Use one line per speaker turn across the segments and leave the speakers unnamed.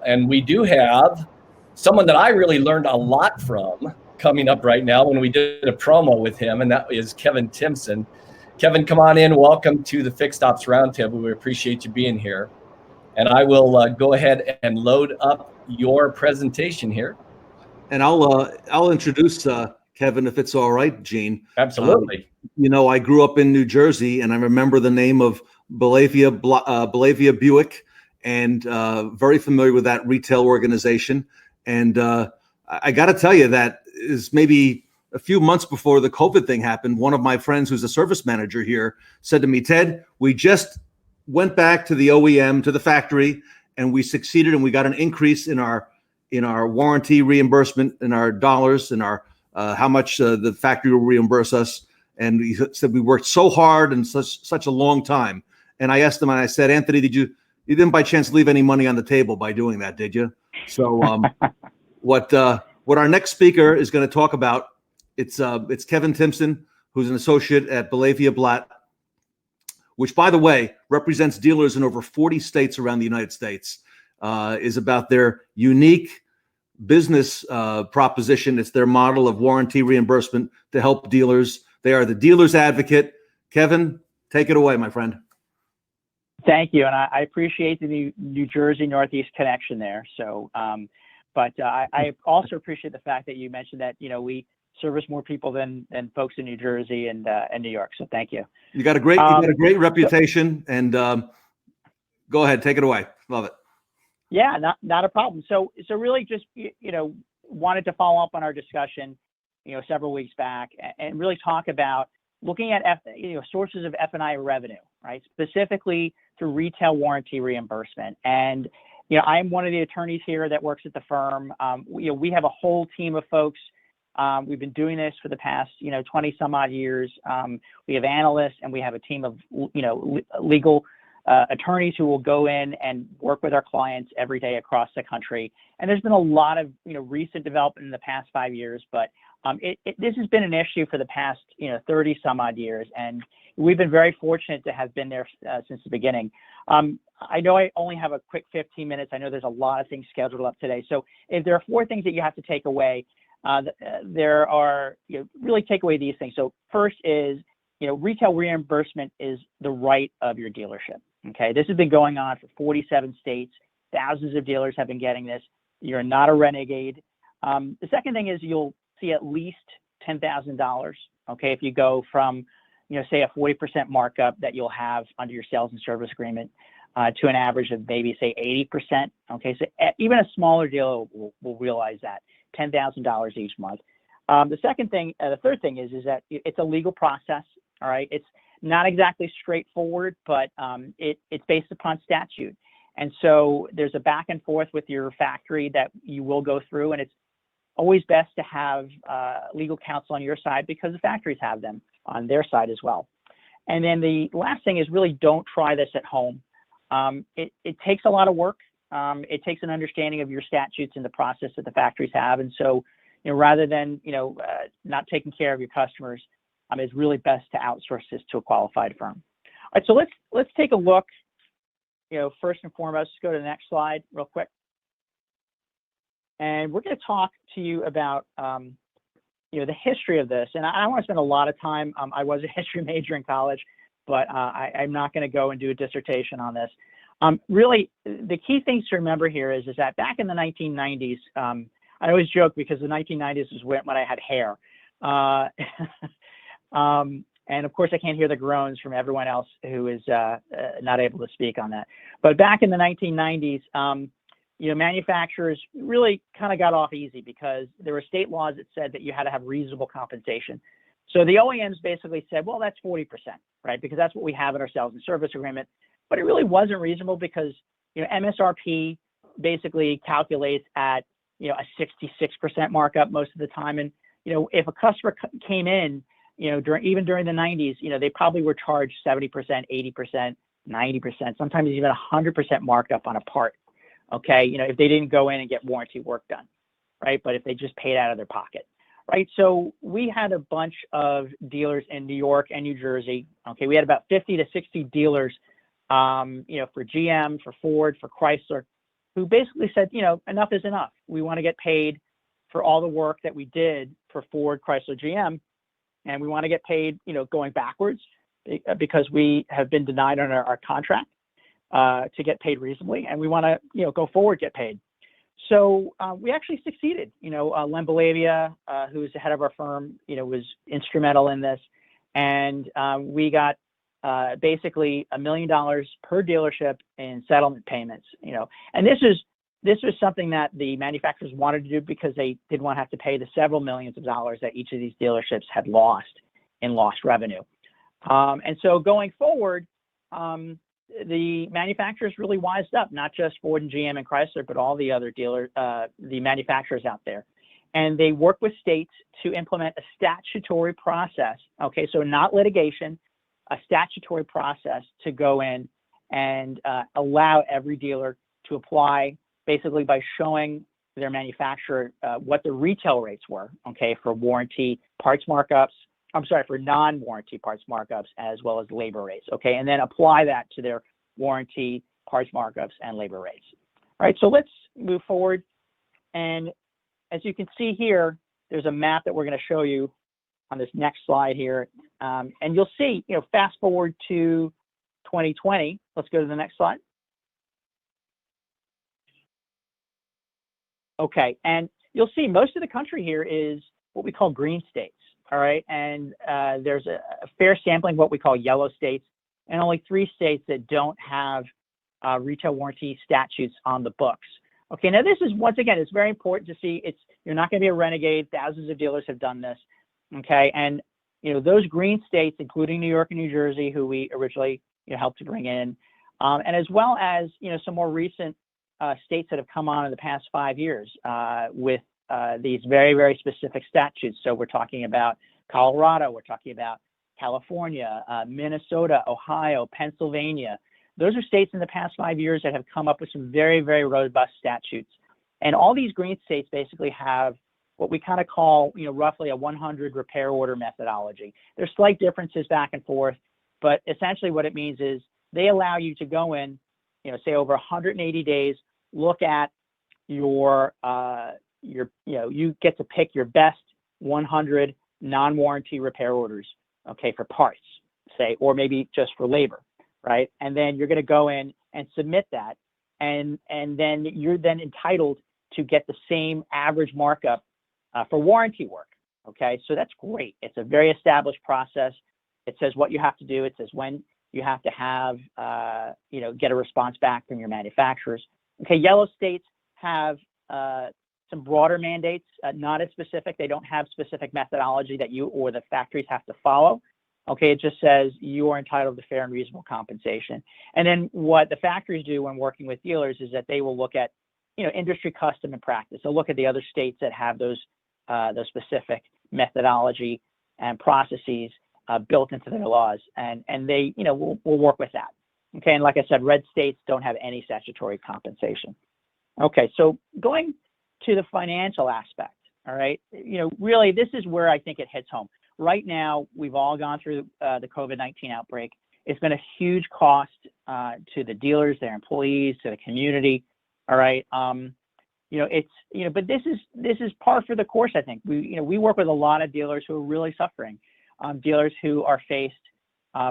And we do have someone that I really learned a lot from coming up right now when we did a promo with him, and that is Kevin Timson. Kevin, come on in. Welcome to the Fixed Ops Roundtable. We appreciate you being here. And I will go ahead and load up your presentation here.
And I'll introduce Kevin, if it's all right, Gene.
Absolutely.
I grew up in New Jersey, and I remember the name of Bellavia Buick, and very familiar with that retail organization. And I got to tell you, that is maybe a few months before the COVID thing happened. One of my friends, who's a service manager here, said to me, "Ted, we just went back to the OEM, to the factory, and we succeeded, and we got an increase in our warranty reimbursement, in our dollars, in our how much the factory will reimburse us." And he said, "We worked so hard and such a long time." And I asked him, and I said, "Anthony, you didn't by chance leave any money on the table by doing that, did you?" So what our next speaker is going to talk about, it's Kevin Timson, who's an associate at Bellavia Blatt, which, by the way, represents dealers in over 40 states around the United States, is about their unique business proposition. It's their model of warranty reimbursement to help dealers. They are the dealer's advocate. Kevin, take it away, my friend.
Thank you, and I appreciate the New Jersey Northeast connection there. So, but I also appreciate the fact that you mentioned that we service more people than folks in New Jersey and New York. So, thank you.
You got a great reputation, and go ahead, take it away. Love it.
Yeah, not a problem. So really, just wanted to follow up on our discussion, several weeks back, and really talk about looking at sources of F&I revenue, right? Specifically through retail warranty reimbursement. And I'm one of the attorneys here that works at the firm. We have a whole team of folks. We've been doing this for the past 20 some odd years. We have analysts, and we have a team of legal attorneys who will go in and work with our clients every day across the country. And there's been a lot of recent development in the past 5 years, but this has been an issue for the past 30 some odd years, and we've been very fortunate to have been there since the beginning. I know I only have a quick 15 minutes. I know there's a lot of things scheduled up today. So if there are 4 things that you have to take away, there are really take away these things. So first is retail reimbursement is the right of your dealership. Okay, this has been going on for 47 states. Thousands of dealers have been getting this. You're not a renegade. The second thing is you'll see at least $10,000. Okay, if you go from say a 40% markup that you'll have under your sales and service agreement to an average of maybe say 80%. Okay, so even a smaller dealer will realize that $10,000 each month. The third thing is that it's a legal process. All right, it's not exactly straightforward, but it's based upon statute. And so there's a back and forth with your factory that you will go through, and it's always best to have legal counsel on your side because the factories have them on their side as well. And then the last thing is really don't try this at home. It takes a lot of work. It takes an understanding of your statutes and the process that the factories have. And so, rather than, not taking care of your customers, it's really best to outsource this to a qualified firm. All right, so let's take a look. First and foremost, let's go to the next slide real quick. And we're going to talk to you about, the history of this. And I don't want to spend a lot of time. I was a history major in college, but I'm not going to go and do a dissertation on this. Really, the key things to remember here is that back in the 1990s, I always joke because the 1990s was when I had hair. And of course, I can't hear the groans from everyone else who is not able to speak on that. But back in the 1990s, manufacturers really kind of got off easy because there were state laws that said that you had to have reasonable compensation. So the OEMs basically said, well, that's 40%, right? Because that's what we have in our sales and service agreement. But it really wasn't reasonable because, MSRP basically calculates at, a 66% markup most of the time. And, if a customer came in, during the 90s, they probably were charged 70%, 80%, 90%, sometimes even 100% markup on a part. Okay, if they didn't go in and get warranty work done, right? But if they just paid out of their pocket, right? So we had a bunch of dealers in New York and New Jersey. Okay, we had about 50 to 60 dealers, for GM, for Ford, for Chrysler, who basically said, enough is enough. We want to get paid for all the work that we did for Ford, Chrysler, GM, and we want to get paid, going backwards because we have been denied on our contract to get paid reasonably, and we want to, go forward, get paid. So we actually succeeded. Len Bellavia, who's the head of our firm, was instrumental in this, and we got basically $1 million per dealership in settlement payments. And this was something that the manufacturers wanted to do because they didn't want to have to pay the several millions of dollars that each of these dealerships had lost in lost revenue. And so going forward, the manufacturers really wised up, not just Ford and GM and Chrysler, but all the other the manufacturers out there. And they work with states to implement a statutory process. Okay, so not litigation, a statutory process to go in and allow every dealer to apply basically by showing their manufacturer what the retail rates were, okay, for warranty parts markups, for non-warranty parts markups as well as labor rates, okay, and then apply that to their warranty parts markups and labor rates. All right, so let's move forward. And as you can see here, there's a map that we're going to show you on this next slide here. And you'll see, fast forward to 2020. Let's go to the next slide. Okay, and you'll see most of the country here is what we call green states. All right, and there's a fair sampling of what we call yellow states, and only 3 states that don't have retail warranty statutes on the books. Okay, now this is, once again, it's very important to see. You're not going to be a renegade. Thousands of dealers have done this. Okay, and those green states, including New York and New Jersey, who we originally helped to bring in, and as well as some more recent states that have come on in the past 5 years with these very, very specific statutes. So we're talking about Colorado, we're talking about California, Minnesota, Ohio, Pennsylvania. Those are states in the past 5 years that have come up with some very, very robust statutes. And all these green states basically have what we kind of call, roughly a 100 repair order methodology. There's slight differences back and forth, but essentially what it means is they allow you to go in, say over 180 days, look at you get to pick your best 100 non-warranty repair orders, okay, for parts, say, or maybe just for labor, right? And then you're going to go in and submit that, and then you're then entitled to get the same average markup for warranty work, okay? So that's great. It's a very established process. It says what you have to do. It says when you have to have, get a response back from your manufacturers. Okay, yellow states have some broader mandates, not as specific. They don't have specific methodology that you or the factories have to follow. Okay, it just says you are entitled to fair and reasonable compensation. And then what the factories do when working with dealers is that they will look at, industry custom and practice. They'll look at the other states that have those specific methodology and processes built into their laws, and they, will work with that. Okay, and like I said, red states don't have any statutory compensation. Okay, so going to the financial aspect, all right, really this is where I think it hits home. Right now, we've all gone through the COVID-19 outbreak. It's been a huge cost to the dealers, their employees, to the community. All right, but this is par for the course. I think we work with a lot of dealers who are really suffering, dealers who are faced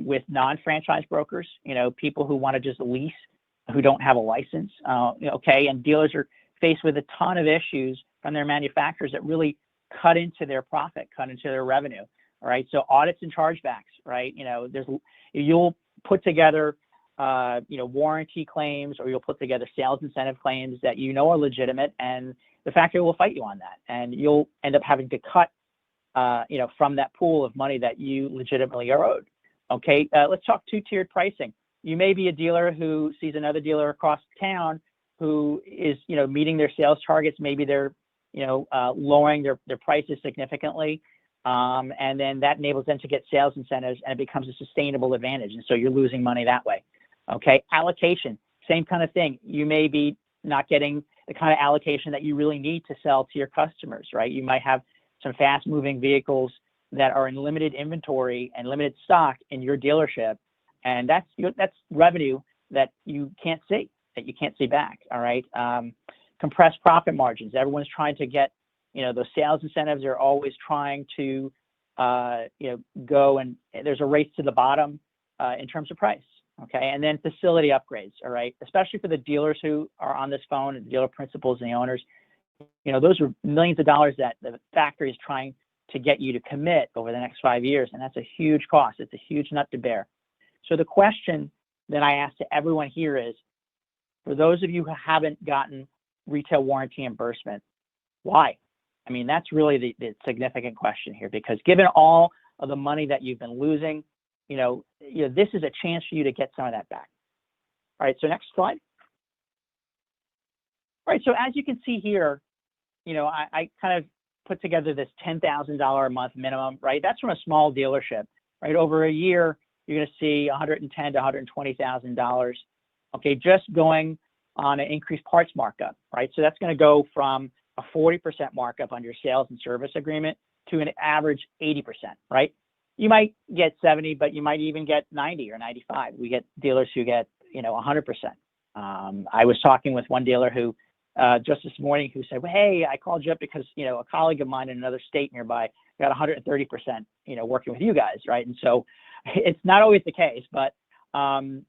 with non-franchise brokers, people who want to just lease, who don't have a license. Okay, and dealers are faced with a ton of issues from their manufacturers that really cut into their profit, cut into their revenue. All right, so audits and chargebacks, right? You'll put together, warranty claims, or you'll put together sales incentive claims that are legitimate, and the factory will fight you on that, and you'll end up having to cut, from that pool of money that you legitimately are owed. Okay, let's talk two-tiered pricing. You may be a dealer who sees another dealer across town who is, meeting their sales targets. Maybe they're, lowering their prices significantly. And then that enables them to get sales incentives, and it becomes a sustainable advantage. And so you're losing money that way. Okay, allocation, same kind of thing. You may be not getting the kind of allocation that you really need to sell to your customers, right? You might have some fast-moving vehicles that are in limited inventory and limited stock in your dealership, and that's revenue that you can't see. that you can't see back. All right. Compressed profit margins. Everyone's trying to get, those sales incentives are always trying to, go, and there's a race to the bottom in terms of price. Okay. And then facility upgrades. All right. Especially for the dealers who are on this phone, and the dealer principals and the owners, those are millions of dollars that the factory is trying to get you to commit over the next 5 years. And that's a huge cost. It's a huge nut to bear. So the question that I ask to everyone here is, for those of you who haven't gotten retail warranty reimbursement, why? I mean, that's really the significant question here, because given all of the money that you've been losing, this is a chance for you to get some of that back. All right, so next slide. All right, so as you can see here, I kind of put together this $10,000 a month minimum, right? That's from a small dealership, right? Over a year, you're going to see $110,000 to $120,000. Okay, just going on an increased parts markup, right? So that's going to go from a 40% markup on your sales and service agreement to an average 80%, right? You might get 70, but you might even get 90 or 95. We get dealers who get, 100%. I was talking with one dealer who just this morning who said, well, hey, I called you up because, a colleague of mine in another state nearby got 130%, working with you guys, right? And so it's not always the case, but, I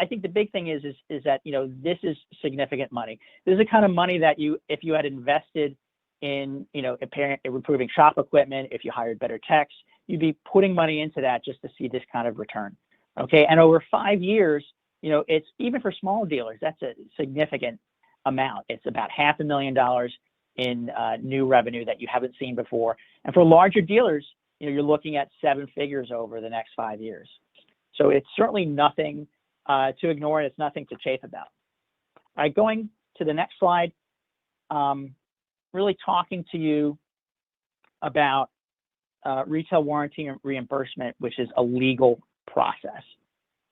think the big thing is that, this is significant money. This is the kind of money that if you had invested in, improving shop equipment, if you hired better techs, you'd be putting money into that just to see this kind of return. Okay. And over 5 years, it's even for small dealers, that's a significant amount. It's about $500,000 in new revenue that you haven't seen before. And for larger dealers, you're looking at 7 figures over the next 5 years. So it's certainly nothing to ignore, and it's nothing to chafe about. All right, going to the next slide, really talking to you about retail warranty and reimbursement, which is a legal process.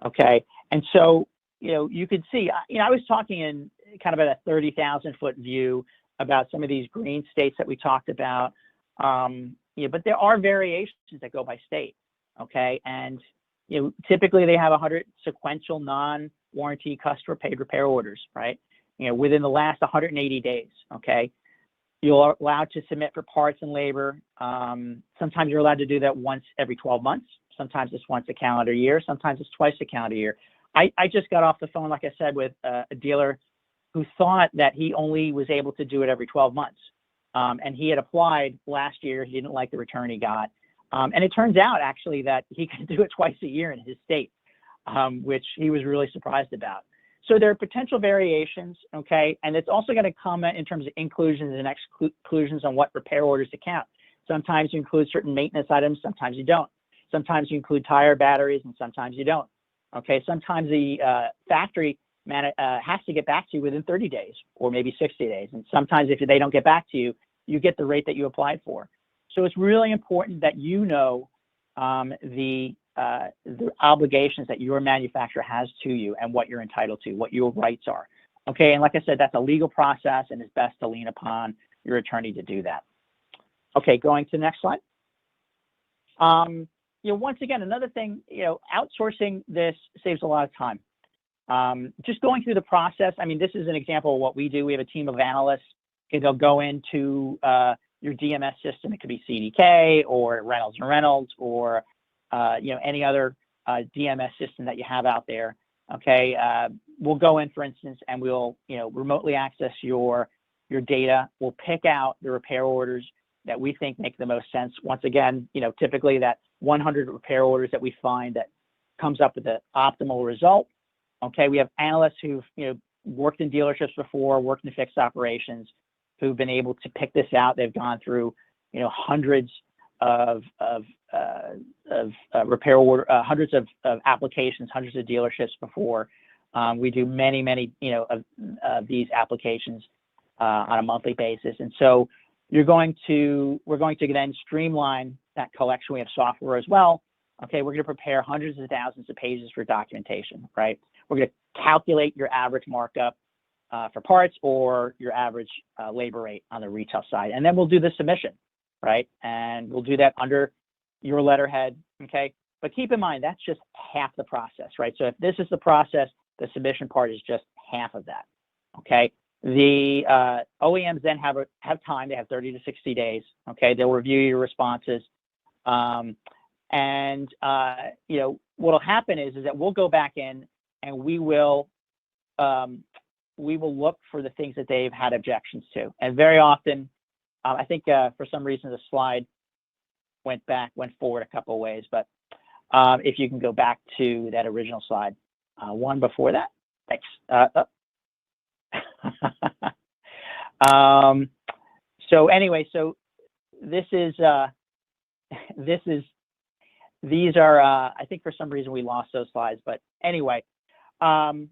Okay, and so you could see, I was talking in kind of at a 30,000-foot view about some of these green states that we talked about, but there are variations that go by state. Okay, and typically they have 100 sequential non-warranty customer paid repair orders, right? Within the last 180 days. Okay, you're allowed to submit for parts and labor. Sometimes you're allowed to do that once every 12 months. Sometimes it's once a calendar year. Sometimes it's twice a calendar year. I just got off the phone, like I said, with a dealer who thought that he only was able to do it every 12 months. And he had applied last year. He didn't like the return he got. And it turns out actually that he can do it twice a year in his state, which he was really surprised about. So there are potential variations, okay? And it's also going to come in terms of inclusions and exclusions on what repair orders to count. Sometimes you include certain maintenance items, sometimes you don't. Sometimes you include tire batteries, and sometimes you don't. Okay, sometimes the factory has to get back to you within 30 days or maybe 60 days. And sometimes if they don't get back to you, you get the rate that you applied for. So it's really important that the obligations that your manufacturer has to you and what you're entitled to, what your rights are. Okay, and like I said, that's a legal process, and it's best to lean upon your attorney to do that. Okay, going to the next slide. Once again, another thing, outsourcing this saves a lot of time. Just going through the process. I mean, this is an example of what we do. We have a team of analysts. Okay, they'll go into your DMS system. It could be CDK or Reynolds and Reynolds or any other DMS system that you have out there. Okay, we'll go in, for instance, and we'll remotely access your data. We'll pick out the repair orders that we think make the most sense. Once again, typically that 100 repair orders that we find that comes up with the optimal result. Okay, we have analysts who've worked in dealerships before, worked in fixed operations, who've been able to pick this out. They've gone through hundreds of repair order, hundreds of applications, hundreds of dealerships before. We do many of these applications on a monthly basis, and so we're going to then streamline that collection. We have software as well. Okay, we're going to prepare hundreds of thousands of pages for documentation, right? We're going to calculate your average markup for parts or your average labor rate on the retail side. And then we'll do the submission, right? And we'll do that under your letterhead, okay? But keep in mind, that's just half the process, right? So if this is the process, the submission part is just half of that. Okay. The OEMs then have time. They have 30 to 60 days. Okay. They'll review your responses. What'll happen is that we'll go back in and we will look for the things that they've had objections to. And very often, I think for some reason the slide went forward a couple of ways, but if you can go back to that original slide, one before that, thanks. So these are, I think for some reason we lost those slides, but anyway, so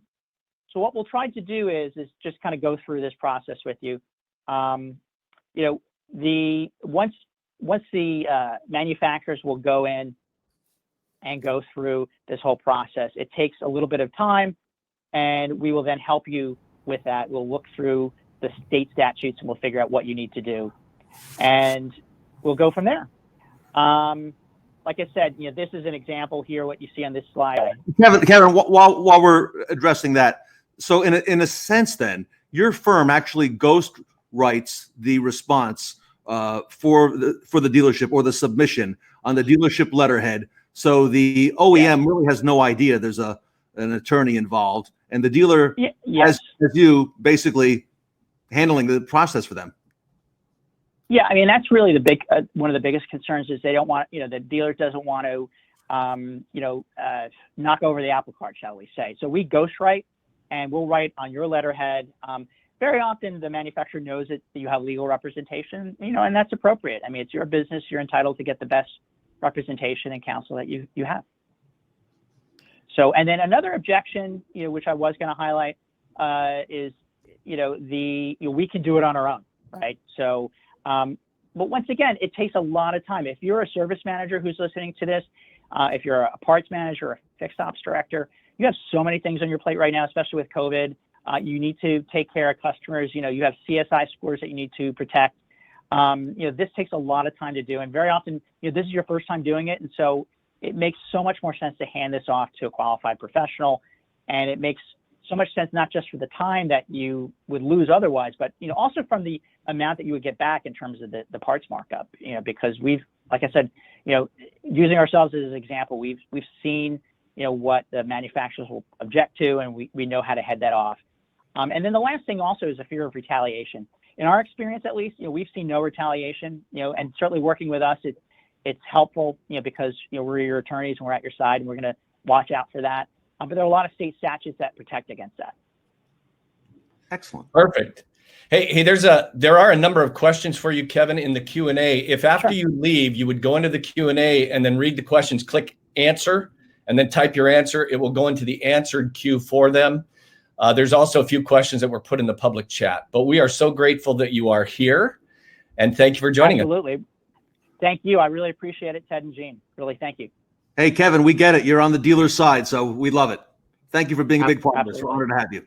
what we'll try to do is just kind of go through this process with you. Once the manufacturers will go in and go through this whole process, it takes a little bit of time, and we will then help you with that. We'll look through the state statutes and we'll figure out what you need to do, and we'll go from there. Like I said, this is an example here, what you see on this slide.
Kevin, while we're addressing that, so in a sense, then your firm actually ghost writes the response for the dealership or the submission on the dealership letterhead. So the OEM really has no idea there's an attorney involved, and the dealer has you basically handling the process for them.
Yeah, I mean, that's really the big one of the biggest concerns is they don't want, the dealer doesn't want to, knock over the apple cart, shall we say. So we ghostwrite, and we'll write on your letterhead. Very often the manufacturer knows that you have legal representation, and that's appropriate. I mean, it's your business. You're entitled to get the best representation and counsel that you have. So, and then another objection, which I was going to highlight, is, we can do it on our own, right? So, but once again, it takes a lot of time. If you're a service manager who's listening to this, if you're a parts manager or a fixed ops director, you have so many things on your plate right now, especially with COVID. You need to take care of customers. You have CSI scores that you need to protect. This takes a lot of time to do. And very often, this is your first time doing it. And so it makes so much more sense to hand this off to a qualified professional. And it makes so much sense, not just for the time that you would lose otherwise, but, also from the amount that you would get back in terms of the parts markup, because we've, like I said, using ourselves as an example, we've seen, what the manufacturers will object to, and we know how to head that off. And then the last thing also is a fear of retaliation. In our experience, at least, we've seen no retaliation, and certainly working with us, it's helpful, because, we're your attorneys and we're at your side and we're going to watch out for that. But there are a lot of state statutes that protect against that.
Excellent.
Perfect. Hey, there are a number of questions for you, Kevin, in the Q&A. If after you leave, you would go into the Q&A and then read the questions, click answer, and then type your answer, it will go into the answered queue for them. There's also a few questions that were put in the public chat, but we are so grateful that you are here, and thank you for joining us.
Absolutely. Thank you. I really appreciate it, Ted and Gene. Really, thank you.
Hey, Kevin, we get it. You're on the dealer's side, so we love it. Thank you for being a big part of this. We're honored to have you.